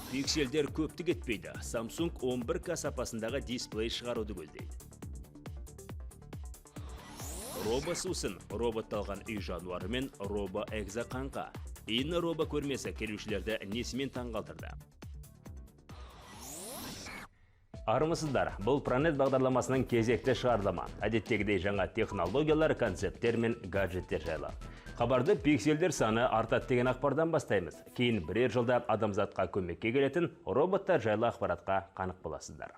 Пикселдер көпті кетпейді. Samsung 11K сапасындағы дисплей шығаруды көздейді. Робосусын роботталған үй жануары мен робо-экзоқаңқа. Инна робо көрмесі келушілерді несімен таңғалдырды. Армысыздар, бұл Planet бағдарламасының кезекті шығарылымы. Әдеттегідей жаңа технологиялар, концепттер мен гаджеттер жайлы. Хабарды пикселдер саны артады деген ақпардан бастаймыз. Кейін бірер жылда адамзатқа көмекке келетін роботтар жайлы ақпаратқа қанық боласыздар.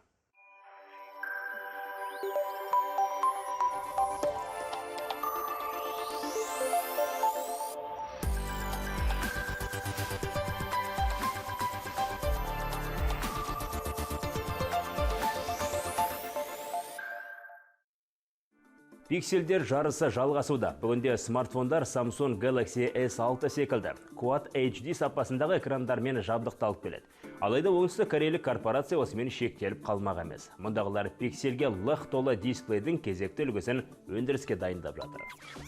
Пикселдер жарысы жалғасуда. Бүгінде смартфондар Samsung Galaxy S6 секілді Quad HD сапасындағы экрандармен жабдықталып келеді. Алайда оңтүстік корейлік корпорация осымен шектеліп қалмақ емес. Мұндағылар пикселге лық толы дисплейдің кезекті үлгісін өндіріске дайындап жатыр.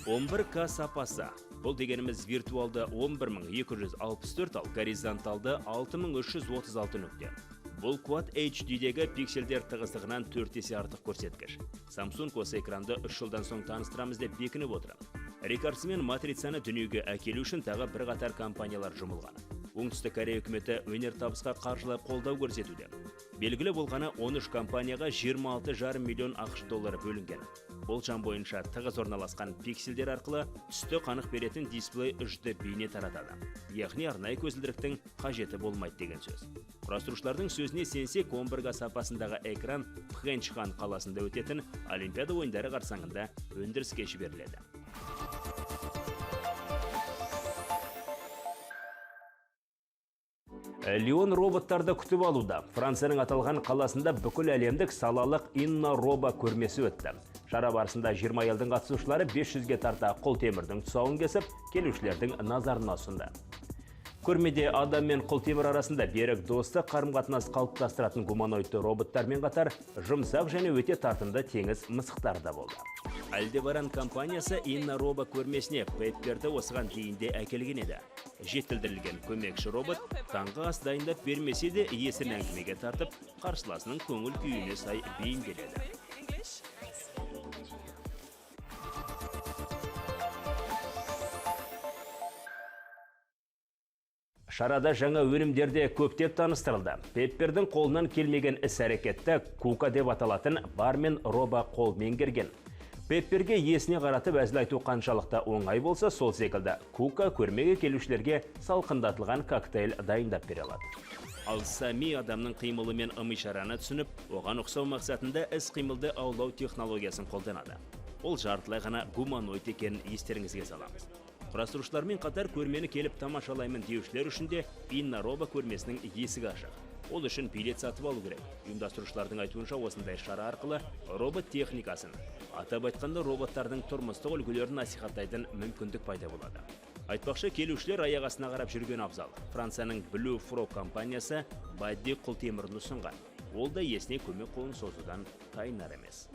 11K сапасы. Бұл дегеніміз виртуалды 11264 ал, горизонталды 6336 нүкте. Бұл Quad HD-дегі пикселдер тығыздығынан 4 есе артық көрсеткіш. Samsung осы экранды 3 жылдан соң таныстырамыз деп бекініп отыр. Рекордсмен матрицаны дүниеге әкелу үшін тағы бір қатар компаниялар жұмылған. Оңтүстік Корея үкіметі өнертабысқа қаржылай қолдау көрсетуде. Белгілі болғаны 13 компанияға 26,5 миллион ақш доллары бөлінген. Болжам бойынша тығыз орналасқан пикселдер арқылы түсті қанық беретін дисплей HD бейне таратады. Яғни арнайы көзілдіріктің қажеті болмайды деген сөз. Құрастырушылардың сөзіне сенсек, 11K сапасындағы экран Пхенчхан қаласында өтетін Олимпиада ойындары қарсаңында өндіріске жіберіледі. Лион роботтарды күтіп алуда. Францияның аталған қаласында бүкіл әлемдік салалық Инна робо көрмесі өтті. Шара барысында 20 елдің қатысушылары 500-ге тарта құлтемірдің тұсауын кесіп, келушілердің назарына ұсынды. Көрмеде адам мен құлтемір арасында берік достық қарым-қатынас қалыптастыратын гуманоидты роботтармен қатар жұмсақ және өте тартымды теңіз мысықтары да болды. Альдебаран компаниясы Инна робо көрмесіне Пепперді осыған дейінде әкелген еді. Жетілдірілген көмекші робот таңғы ас дайындап бермесе де иесін әңгімеге тартып, қарсыласының көңіл күйіне сай бейімделеді. Шарада жаңа өнімдерде көптеп таныстырылды. Пеппердің қолынан келмеген іс-әрекетті Кука деп аталатын бармен робо қол меңгерген. Пепперге есіне қаратып әзіл айту қаншалықта оңай болса, сол секілді Кука көрмеге келушілерге салқындатылған коктейль дайындап бере алады. Ал Сами адамның қимылы мен ым-ишараны түсініп, оған ұқсау мақсатында іс-қимылды аулау технологиясын қолданады. Ол жартылай ғана гуманоид екенін естеріңізге саламыз. Құрастырушылармен қатар көрмені келіп тамашалаймын деушілер үшін де Инна робо көрмесінің есігі ашық. Ол үшін билет сатып алу керек. Ұйымдастырушылардың айтуынша осындай шара арқылы робот техникасын, атап айтқанда роботтардың тұрмыстық үлгілерін насихаттайтын мүмкіндік пайда болады. Айтпақшы, келушілер аяқ астына қарап жүрген абзал. Францияның Blue Frog компаниясы Бадди құлтемірін ұсынған. Ол да иесіне көмек қолын созудан тайынар емес.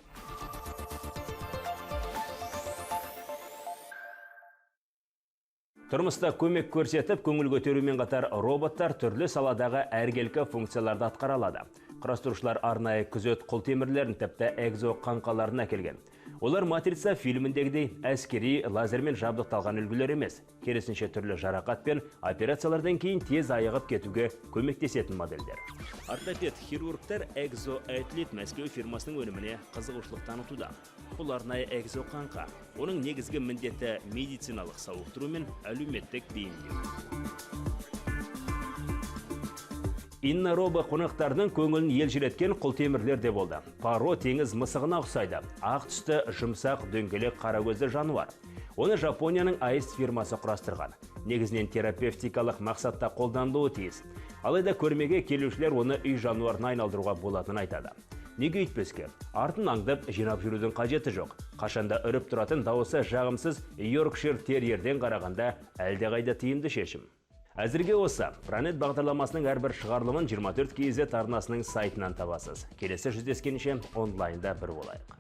Тұрмыста көмек көрсетіп, көңіл көтерумен қатар роботтар түрлі саладағы әргелкі функцияларды атқара алады. Құрастырушылар арнайы күзет құлтемірлерін тіпті экзоқаңқаларын әкелген. Олар матрица фильміндегідей әскери лазермен жабдықталған үлгілер емес, керісінше түрлі жарақат пен операциялардан кейін тез айығып кетуге көмектесетін модельдер. Ортопед хирургтар экзоэтлит Мәскеу фирмасының өніміне қызығушылық танытуда. Бұл арнайы экзоқаңқа. Оның негізгі міндеті медициналық сауықтыру мен әлеуметтік бейімдеу. Инна робо қонақтардың көңілін елжіреткен құлтемірлер де болды. Паро теңіз мысығына ұқсайды. Ақ түсті жұмсақ дөңгелек қара көзді жануар. Оны Жапонияның Аист фирмасы құрастырған. Негізінен терапевтикалық мақсатта қолданылуы тиіс. Алайда көрмеге келушілер оны үй жануарына айналдыруға болатынын айтады. Неге өйтпеске? Артын аңдып жинап жүрудің қажеті жоқ. Қашанда үріп тұратын дауысы жағымсыз Йоркшир терьерден қарағанда әлдеқайда тиімді шешім. Әзірге осы. Planet бағдарламасының әрбір шығарылымын 24 KZ арнасының сайтынан табасыз. Келесі жүздескенше онлайнда бір болайық.